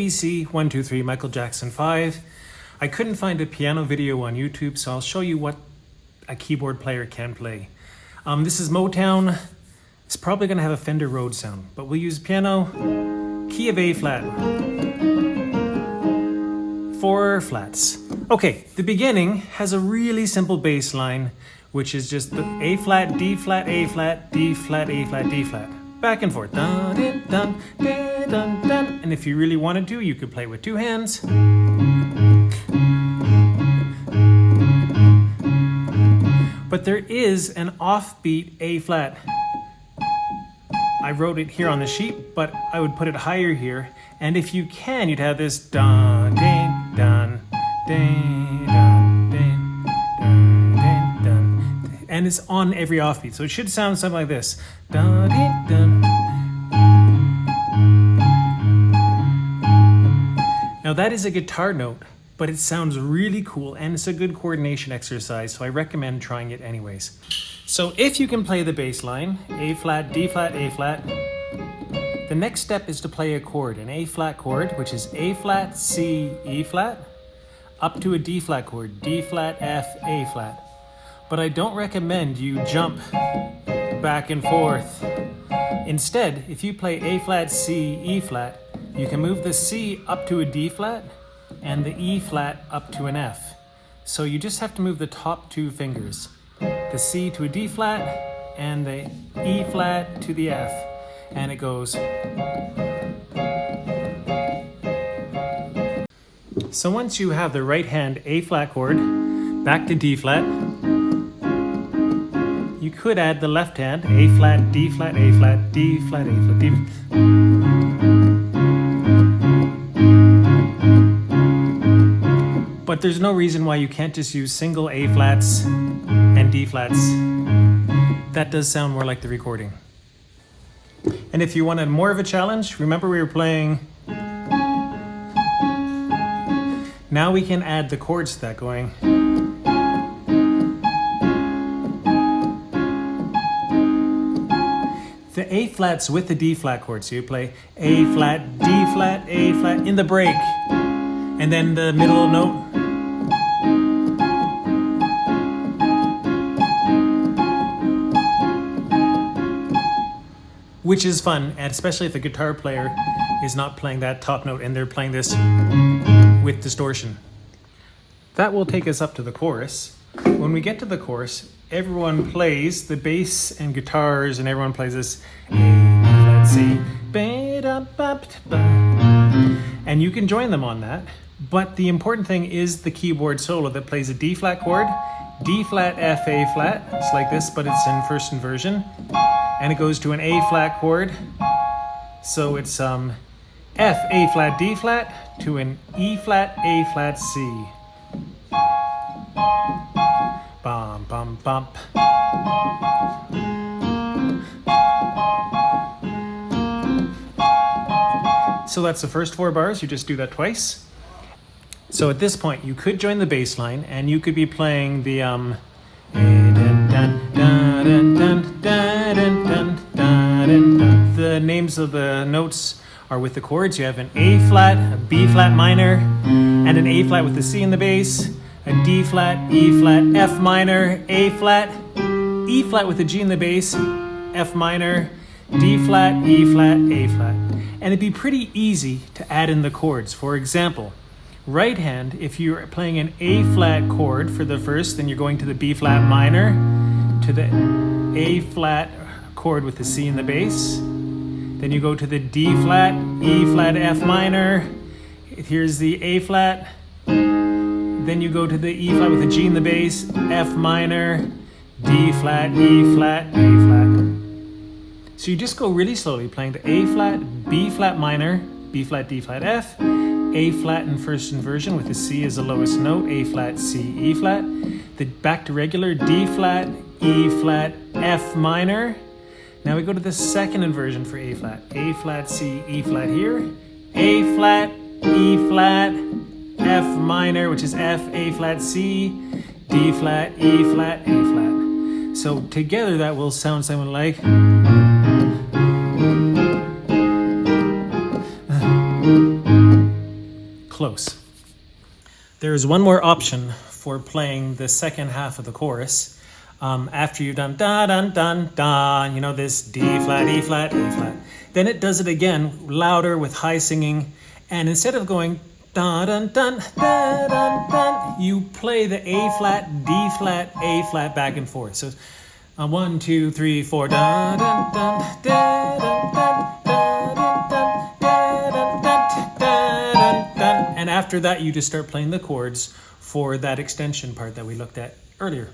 ABC 1 2 3 Michael Jackson 5. I couldn't find a piano video on YouTube, so I'll show you what a keyboard player can play. This is Motown. It's probably going to have a Fender Rhodes sound, but we'll use piano, key of A flat, 4 flats. Okay, the beginning has a really simple bass line, which is just the A flat, D flat, A flat, D flat, A flat, D flat. Back and forth. Dun, dun, dun, dun, dun, dun. And if you really wanted to, you could play with 2 hands. But there is an offbeat A flat. I wrote it here on the sheet, but I would put it higher here. And if you can, you'd have this dun, dun, dun, dun, dun, dun, dun, dun. And it's on every offbeat. So it should sound something like this. Dun, dun, dun. Now that is a guitar note, but it sounds really cool and it's a good coordination exercise, so I recommend trying it anyways. So if you can play the bass line, A flat, D flat, A flat, the next step is to play a chord, an A flat chord, which is A flat, C, E flat, up to a D flat chord, D flat, F, A flat. But I don't recommend you jump back and forth. Instead, if you play A flat, C, E flat, you can move the C up to a D flat and the E flat up to an F. So you just have to move the top 2 fingers, the C to a D flat and the E flat to the F. And it goes. So once you have the right hand A flat chord, back to D flat, you could add the left hand A flat, D flat, A flat, D flat, A flat, D flat. But there's no reason why you can't just use single A flats and D flats. That does sound more like the recording. And if you wanted more of a challenge, remember we were playing. Now we can add the chords to that going. The A flats with the D flat chord. So you play A flat, D flat, A flat in the break. And then the middle note. Which is fun, and especially if the guitar player is not playing that top note and they're playing this with distortion. That will take us up to the chorus. When we get to the chorus, everyone plays, the bass and guitars, and everyone plays this A, flat, C, and you can join them on that. But the important thing is the keyboard solo that plays a D flat chord, D flat, F, A flat. It's like this, but it's in first inversion. And it goes to an A flat chord. So it's F, A flat, D flat to an E flat, A flat, C. Bum, bum, bump. So that's the first 4 bars. You just do that twice. So at this point, you could join the bass line and you could be playing the the names of the notes are with the chords. You have an A flat, a B flat minor, and an A flat with the C in the bass, a D flat, E flat, F minor, A flat, E flat with the G in the bass, F minor, D flat, E flat, A flat. And it'd be pretty easy to add in the chords. For example, right hand, if you're playing an A flat chord for the first, then you're going to the B flat minor, to the A flat chord with the C in the bass. Then you go to the D flat, E flat, F minor. Here's the A flat. Then you go to the E flat with the G in the bass, F minor, D flat, E flat, A flat. So you just go really slowly, playing the A flat, B flat minor, B flat, D flat, F, A flat in first inversion with the C as the lowest note, A flat, C, E flat. Then back to regular, D flat, E flat, F minor. Now we go to the second inversion for A flat, C, E flat here, A flat, E flat, F minor, which is F, A flat, C, D flat, E flat, A flat. So together that will sound something like. There's one more option for playing the second half of the chorus. After you've done da dun dun da, you know, this D flat, E flat, A flat. Then it does it again, louder with high singing. And instead of going da dun dun da dun dun, you play the A flat, D flat, A flat back and forth. So 1, 2, 3, 4 da dun dun da dun dun da dun dun da dun dun da dun dun. And after that, you just start playing the chords for that extension part that we looked at earlier.